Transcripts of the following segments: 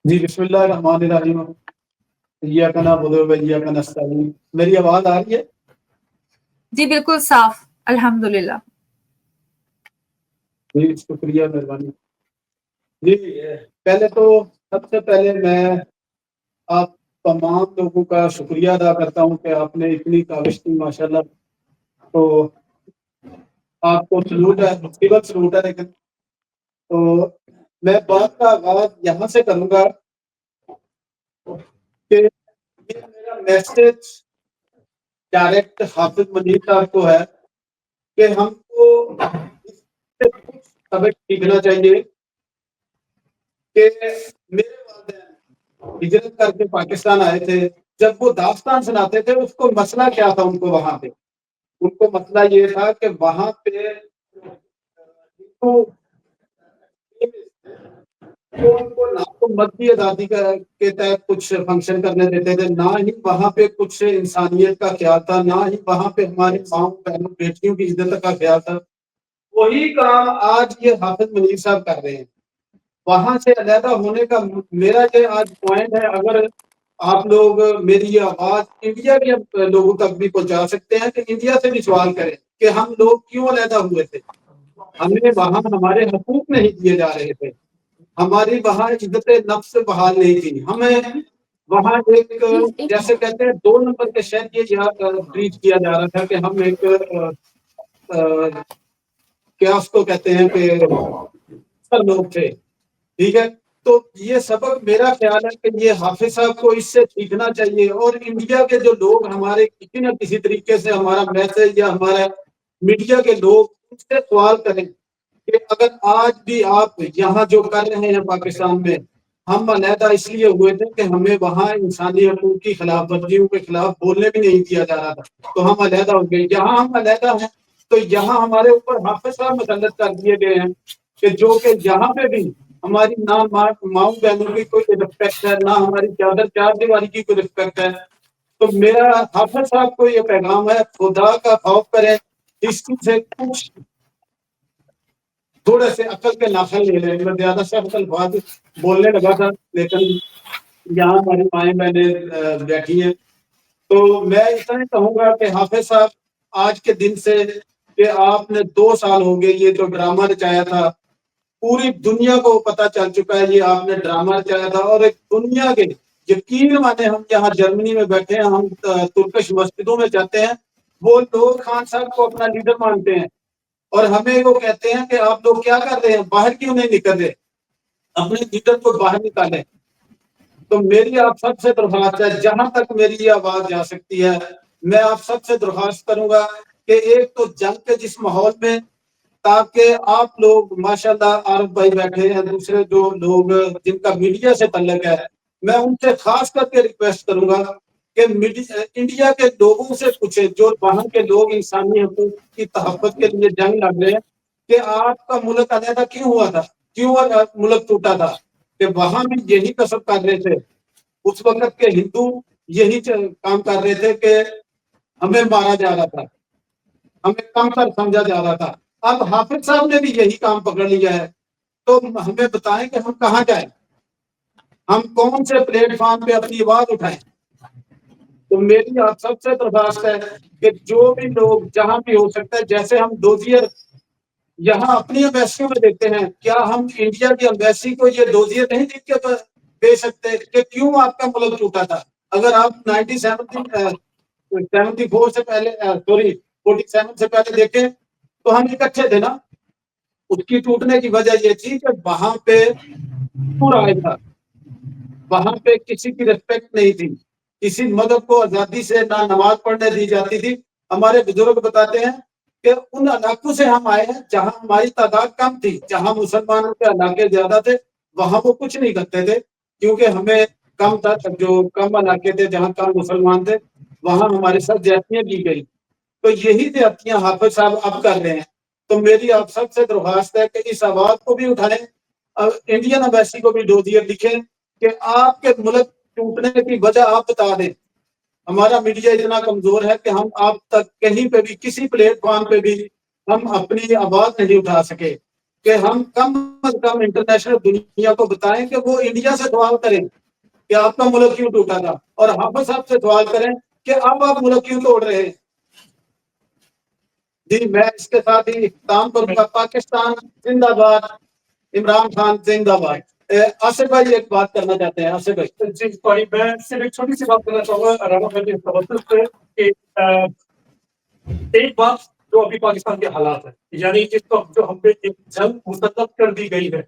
جی بسم اللہ الرحمن الرحیم ایاک نعبد و ایاک نستعین. میری آواز آ رہی ہے؟ جی بالکل صاف الحمدللہ. جی شکریہ مہربانی. جی پہلے تو سب سے پہلے میں آپ تمام لوگوں کا شکریہ ادا کرتا ہوں کہ آپ نے اتنی کاوش کی ماشاءاللہ. تو آپ کو سلوٹ ہے، مصیبت سلوٹ ہے. لیکن تو میں بات کا آغاز یہاں سے کروں گا کہ یہ میرا میسج ڈائریکٹ حافظ منیر صاحب کو ہے کہ ہم کو اس سے کچھ سبق سیکھنا چاہیے کہ میرے والدین ہجرت کر کے پاکستان آئے تھے. جب وہ داستان سناتے تھے اس کو مسئلہ کیا تھا ان کو وہاں پہ؟ ان کو مسئلہ یہ تھا کہ وہاں پہ تو ان کو نہ تو مذہبی آزادی کے تحت کچھ فنکشن کرنے دیتے تھے، نہ ہی وہاں پہ کچھ انسانیت کا خیال تھا، نہ ہی وہاں پہ ہمارے ماؤں بہنوں بیٹیوں کی عزت کا خیال تھا. وہی کام آج یہ حافظ منیر صاحب کر رہے ہیں. وہاں سے علیحدہ ہونے کا میرا یہ آج پوائنٹ ہے. اگر آپ لوگ میری یہ آواز انڈیا کے لوگوں تک بھی پہنچا سکتے ہیں کہ انڈیا سے بھی سوال کریں کہ ہم لوگ کیوں علیحدہ ہوئے تھے. ہمیں وہاں ہمارے حقوق نہیں دیے جا رہے تھے، ہماری وہاں عزت نفس بحال نہیں تھی. ہمیں وہاں ایک جیسے کہتے ہیں 2 نمبر کے شہر یہ ٹریٹ کیا جا رہا تھا کہ ہم ایک کیا اس کو کہتے ہیں کہ لوگ تھے. ٹھیک ہے، تو یہ سبق میرا خیال ہے کہ یہ حافظ صاحب کو اس سے سیکھنا چاہیے. اور انڈیا کے جو لوگ ہمارے کسی نہ کسی طریقے سے ہمارا میسج یا ہمارا میڈیا کے لوگ ان سے سوال کریں کہ اگر آج بھی آپ یہاں جو کر رہے ہیں پاکستان میں، ہم علیحدہ اس لیے ہوئے تھے کہ ہمیں وہاں انسانی حقوق کی خلاف ورزیوں کے خلاف بولنے بھی نہیں دیا جا رہا تھا، تو ہم علیحدہ ہو گئے. یہاں ہم علیحدہ ہیں تو یہاں ہمارے اوپر حافظ صاحب مسلط کر دیے گئے ہیں کہ جو کہ یہاں پہ بھی ہماری نہ ماؤں بہنوں کی کوئی رسپیکٹ ہے، نہ ہماری چادر چار دیواری کی کوئی رسپیکٹ ہے. تو میرا حافظ صاحب کو یہ پیغام ہے، خدا کا خوف کریں، ہسٹری سے کچھ تھوڑے سے عقل کے ناخن لے لیں. میں زیادہ سخت الفاظ بولنے لگا تھا لیکن یہاں ہماری مائیں بہنیں بیٹھی ہیں. تو میں اتنا ہی کہوں گا کہ حافظ صاحب آج کے دن سے کہ آپ نے 2 سال ہو گئے یہ جو ڈرامہ رچایا تھا، پوری دنیا کو پتا چل چکا ہے یہ آپ نے ڈرامہ رچایا تھا. اور ایک دنیا کے یقین مانے ہم یہاں جرمنی میں بیٹھے ہیں، ہم ترکش مسجدوں میں جاتے ہیں، وہ لوگ خان صاحب کو اپنا لیڈر مانتے ہیں اور ہمیں وہ کہتے ہیں کہ آپ لوگ کیا کر رہے ہیں، باہر کیوں نہیں نکل رہے، اپنے لیڈر کو باہر نکالیں. تو میری آپ سب سے درخواست ہے، جہاں تک میری یہ آواز جا سکتی ہے میں آپ سب سے درخواست کروں گا کہ ایک تو جنگ کے جس ماحول میں، تاکہ آپ لوگ ماشاءاللہ عارف بھائی بیٹھے ہیں، دوسرے جو لوگ جن کا میڈیا سے تعلق ہے، میں ان سے خاص کر کے ریکویسٹ کروں گا کہ انڈیا کے لوگوں سے پوچھیں جو وہاں کے لوگ انسانی حقوق کی تحفظ کے لیے جنگ لڑ رہے ہیں کہ آپ کا ملک علیحدہ کیوں ہوا تھا، کیوں ملک ٹوٹا تھا، کہ وہاں بھی یہی کسب کر رہے تھے. اس وقت کے ہندو یہی کام کر رہے تھے کہ ہمیں مارا جا رہا تھا، ہمیں کم تر سمجھا جا رہا تھا. اب حافظ صاحب نے بھی یہی کام پکڑ لیا ہے، تو ہمیں بتائیں کہ ہم کہاں جائیں، ہم کون سے پلیٹ فارم پہ اپنی آواز اٹھائیں. تو میری آپ سب سے درخواست ہے کہ جو بھی لوگ جہاں بھی ہو سکتا ہے، جیسے ہم ڈوزیئر یہاں اپنی امبیسیوں میں دیکھتے ہیں، کیا ہم انڈیا کی امبیسی کو یہ ڈوزیئر نہیں دیکھ کے دے سکتے کہ کیوں آپ کا ملک ٹوٹا تھا. اگر آپ 1974 سے پہلے 47 سے پہلے دیکھیں تو ہم اکٹھے تھے نا. اس کی ٹوٹنے کی وجہ یہ تھی کہ وہاں پہ پورا تھا، وہاں پہ کسی کی ریسپیکٹ نہیں تھی، کسی مذہب کو آزادی سے نہ نماز پڑھنے دی جاتی تھی. ہمارے بزرگ بتاتے ہیں کہ ان علاقوں سے ہم آئے ہیں جہاں ہماری تعداد کم تھی، جہاں مسلمانوں کے علاقے زیادہ تھے وہاں وہ کچھ نہیں کرتے تھے، کیونکہ ہمیں کم تھا. جو کم علاقے تھے جہاں کم مسلمان تھے وہاں ہمارے ساتھ زیادتیاں کی گئی. تو یہی زیادتیاں حافظ صاحب اب کر رہے ہیں. تو میری آپ سب سے درخواست ہے کہ اس آواز کو بھی اٹھائیں، انڈین امبیسی کو بھی ڈوزیئر لکھیں کہ آپ کے ملک ٹوٹنے کی وجہ آپ بتا دیں. ہمارا میڈیا اتنا کمزور ہے کہ ہم آپ تک کہیں پہ بھی کسی پلیٹ فارم پہ بھی ہم اپنی آواز نہیں اٹھا سکے. کہ ہم کم از کم انٹرنیشنل دنیا کو بتائیں کہ وہ انڈیا سے سوال کریں کہ آپ کا ملک کیوں ٹوٹا تھا، اور حافظ صاحب سے سوال کریں کہ اب آپ ملک کیوں توڑ رہے ہیں. جی میں اس کے ساتھ ہی اختتام کروں گا. پاکستان زندہ باد، عمران خان زندہ باد. آصف بھائی ایک بات کرنا چاہتے ہیں. آصف بھائی جی سوری، میں صرف ایک چھوٹی سی بات کرنا چاہوں گا رانا بھائی کے توسط سے کہ ایک بات جو ابھی پاکستان کے حالات ہیں، یعنی اس وقت جو ہم پہ ایک جنگ مسلط کر دی گئی ہے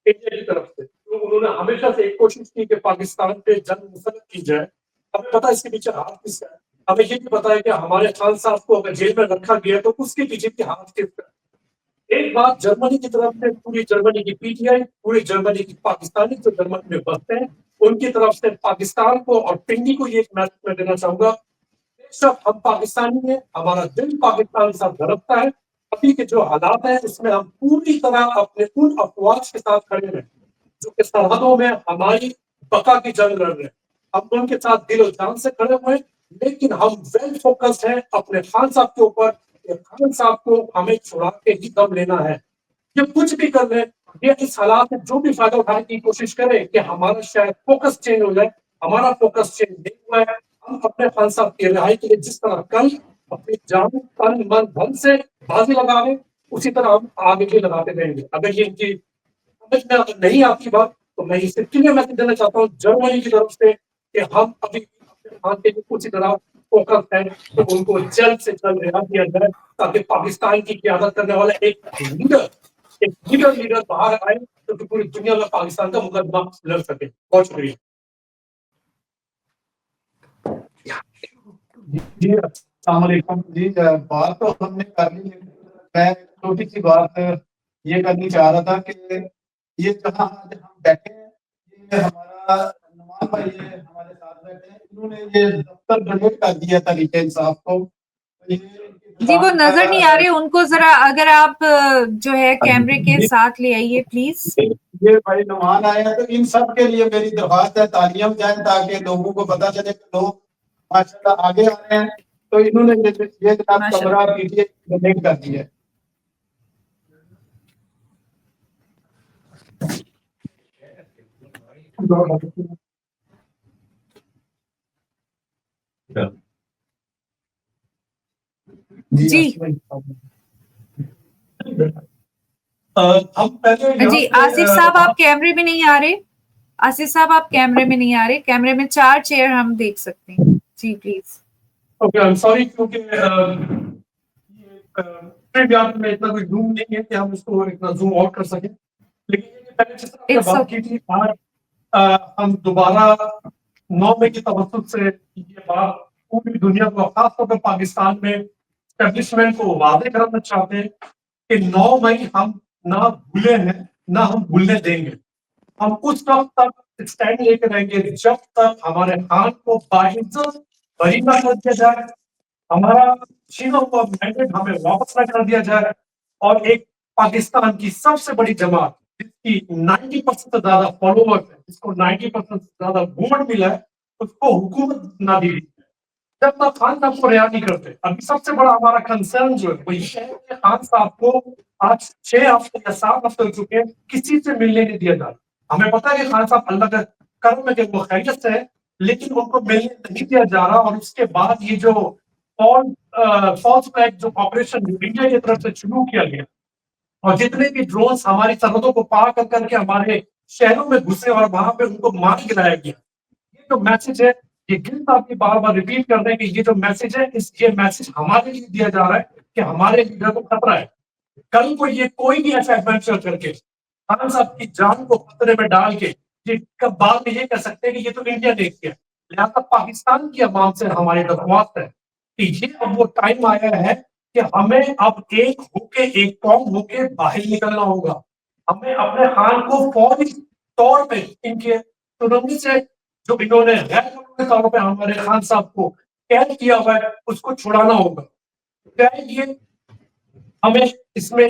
انڈیا کی طرف سے، تو انہوں نے ہمیشہ سے ایک کوشش کی کہ پاکستان پہ جنگ مسلط کی جائے. ہمیں پتا ہے اس کے پیچھے ہاتھ کس کا ہے. ہمیں یہ بھی پتا ہے کہ ہمارے خان صاحب کو اگر جیل میں رکھا گیا تو اس کے پیچھے کے ہاتھ کس کا ہے. ایک بات جرمنی کی طرف سے، پوری جرمنی کی پی ٹی آئی، پوری جرمنی کی پاکستانی جو جرمنی میں بستے ہیں، ان کی طرف سے پاکستان کو اور پنڈی کو یہ ایک میسج میں دینا چاہوں گا. سب ہم پاکستانی ہیں، ہمارا دل پاکستان سے دھڑکتا ہے. ابھی کے جو حالات ہیں اس میں ہم پوری طرح اپنے ان افواج کے ساتھ کھڑے ہیں جو کہ سرحدوں میں ہماری بقا کی جنگ لڑ رہے ہیں. ہم ان کے ساتھ دل و جان سے کھڑے ہوئے ہیں، لیکن ہم ویل فوکس ہیں اپنے خان صاحب کے اوپر کہ خان صاحب کو ہمیں چھڑا کے ہی دم لینا ہے. یہ کچھ بھی کر لیں، یہ اس حالات میں جو بھی فائدہ اٹھانے کی کوشش کرے کہ ہمارا شاید فوکس چینج ہو جائے. ہمارا فوکس چینج نہیں ہوا ہے. ہم اپنے خان صاحب کی رہائی کے لیے جس طرح کل اپنی جان تن من دھن سے بازی لگا رہے، اسی طرح ہم آگے بھی لگاتے رہیں گے. اگر یہ ان کی سمجھ میں اگر نہیں آتی بات تو میں یہ صرف کلیئر میسج دینا چاہتا ہوں جرمنی کی طرف سے کہ ہم ابھی اپنے خان کے لیے اسی طرح فوکس ہے کہ ان کو جلد سے جلد رہا کیا جائے تاکہ پاکستان کی قیادت کرنے والا ایک لیڈر باہر آئے جو کہ پوری دنیا میں پاکستان کا مقدمہ لڑ سکے. بہت شکریہ. جی السلام علیکم. جی بات تو ہم نے کر لی، میں چھوٹی سی بات یہ کرنی چاہ رہا تھا کہ یہ جہاں آج ہم بیٹھے ہیں یہ ہمارا نمان بھائی ہمارے ساتھ بیٹھے ہیں، انہوں نے یہ دفتر ڈونیٹ کر دیا تھا تحریک انصاف کو. جی وہ نظر نہیں آ رہے ان کو، ذرا اگر آپ جو ہے کیمرے کے ساتھ لے آئیے پلیز. یہ بھائی نمان آئے ہیں تو ان سب کے لیے میری درخواست ہے تعلیم جائیں تاکہ لوگوں کو پتا چلے کہ لوگ ماشاء اللہ آگے آ رہے ہیں. تو انہوں نے یہ جناب کمرہ پیٹیے ڈونیٹ کر دیا ہے. جی جی آصف صاحب آپ کیمرے میں نہیں آ رہے. آصف صاحب آپ کیمرے میں نہیں آ رہے. کیمرے میں 4 چیئر ہم دیکھ سکتے ہیں. جی please. Okay I am sorry کیونکہ میں اتنا کوئی زوم نہیں ہے کہ ہم اس کو اتنا زوم آؤٹ کر سکیں. لیکن میں نے جس طرح سے بات کی تھی ہم دوبارہ 9 مئی کی توسط سے یہ بات پوری دنیا کو خاص طور پہ پاکستان میں اسٹیبلشمنٹ کو واضح کرنا چاہتے ہیں کہ 9 مئی ہم نہ بھولے ہیں نہ ہم بھولنے دیں گے. ہم اس وقت تک اسٹینڈ لے کے رہیں گے جب تک ہمارے خان کو باعزت بری نہ کر دیا جائے، ہمارا چھینا ہوا مینڈیٹ ہمیں واپس نہ کر دیا جائے، اور ایک پاکستان کی سب سے بڑی جماعت جس کی 90% سے زیادہ فالوورز ہیں، جس کو 90% سے زیادہ ووٹ ملا ہے، اس کو حکومت نہ دی جائے جب تک خان صاحب کو رہا نہیں کرتے. ابھی سب سے بڑا ہمارا کنسرن جو ہے وہ یہ ہے کہ خان صاحب کو آج 6 ہفتے یا 7 ہفتے ہو چکے ہیں کسی سے ملنے نہیں دیا جاتا. ہمیں پتا ہے کہ خان صاحب اللہ کا کرم ہے کہ وہ خیریت سے ہے، لیکن ان کو ملنے نہیں دیا جا رہا. اور اس کے بعد یہ جو فالس فلیگ جو آپریشن انڈیا کی طرف سے شروع کیا گیا اور جتنے بھی ڈرونز ہماری سرحدوں کو پار کر کے ہمارے شہروں میں گھسے اور وہاں پہ ان کو مار گرایا گیا، یہ جو میسج ہے یہ گل صاحب کی بار بار ریپیٹ کر رہے ہیں کہ یہ جو میسج ہے یہ میسج ہمارے لیے دیا جا رہا ہے کہ ہمارے لیڈر کو خطرہ ہے. کل کو یہ کوئی بھی ایسا ایڈونچر کر کے خان صاحب کی جان کو خطرے میں ڈال کے یہ بعد میں یہ کہہ سکتے ہیں کہ یہ تو انڈیا نے کیا. لہٰذا پاکستان کی عوام سے ہماری درخواست ہے کہ یہ اب وہ ٹائم آیا ہے کہ ہمیں اب ایک ہو کے ایک قوم ہو کے باہر نکلنا ہوگا. ہمیں اپنے خان کو فوری طور پہ ان کے سنمی سے جو انہوں نے غیر قانونی طور پہ ہمارے خان صاحب کو قید کیا ہوا ہے اس کو چھڑانا ہوگا. یہ ہمیں اس میں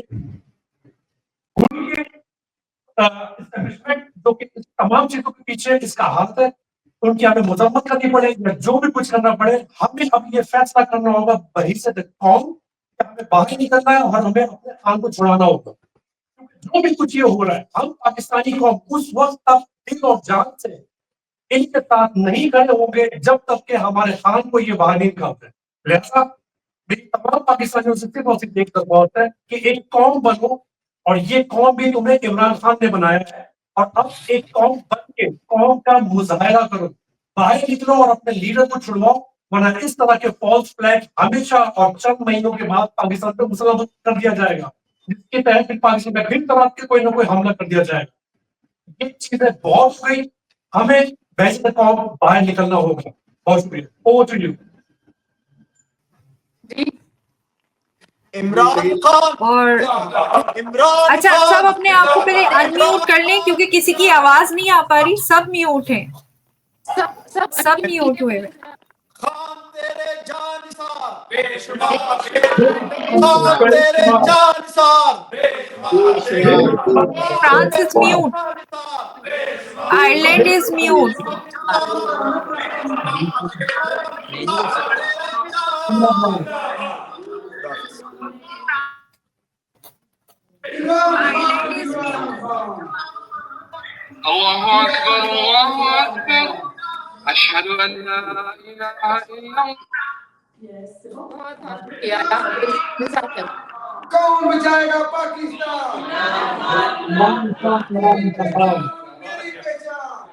جو کہ تمام چیزوں کے پیچھے اس کا ہاتھ ہے ان کی ہمیں مذمت کرنی پڑے یا جو بھی کچھ کرنا پڑے ہمیں اب یہ فیصلہ کرنا ہوگا بحیثیت قوم کہ ہمیں باہر نکلنا ہے اور ہمیں اپنے خان کو چھڑانا ہوگا. جو بھی کچھ یہ ہو رہا ہے ہم پاکستانی قوم اس وقت تک دل اور جان سے ان کے ساتھ نہیں کھڑے ہوں گے جب تک کہ ہمارے خان کو یہ باہر نہیں نکالتے. لہذا میری تمام پاکستانیوں سے صرف اور صرف ایک درخواست ہے کہ ایک قوم بنو, اور یہ قوم بھی تمہیں عمران خان نے بنایا ہے, اور اب ایک قوم بن کے قوم کا مظاہرہ کرو, باہر نکلو اور اپنے لیڈر کو چھڑواؤ, ورنہ اس طرح کے فالس فلیگ ہمیشہ اور چند مہینوں کے بعد پاکستان پہ مسلط کر دیا جائے گا, جس کے تحت پھر پاکستان میں پھر طرح کے کوئی نہ کوئی حملہ کر دیا جائے گا. یہ چیزیں بہت ہوئی, ہمیں ویسے قوم باہر نکلنا ہوگا. بہت شکریہ. Over to you. Imran Khan. اور عمران اچھا سب اپنے آپ کو پہلے انمیوٹ کر لیں کیونکہ کسی کی آواز نہیں آ پا رہی, سب میوٹ ہیں, سب میوٹ ہوئے. خان تیرے جانثار بے شمار, خان تیرے جانثار فرانس از میوٹ, آئرلینڈ از میوٹ, الله أكبر الله أكبر أشهد أن لا إله إلا الله. کون بچائے گا پاکستان, میری پہچان.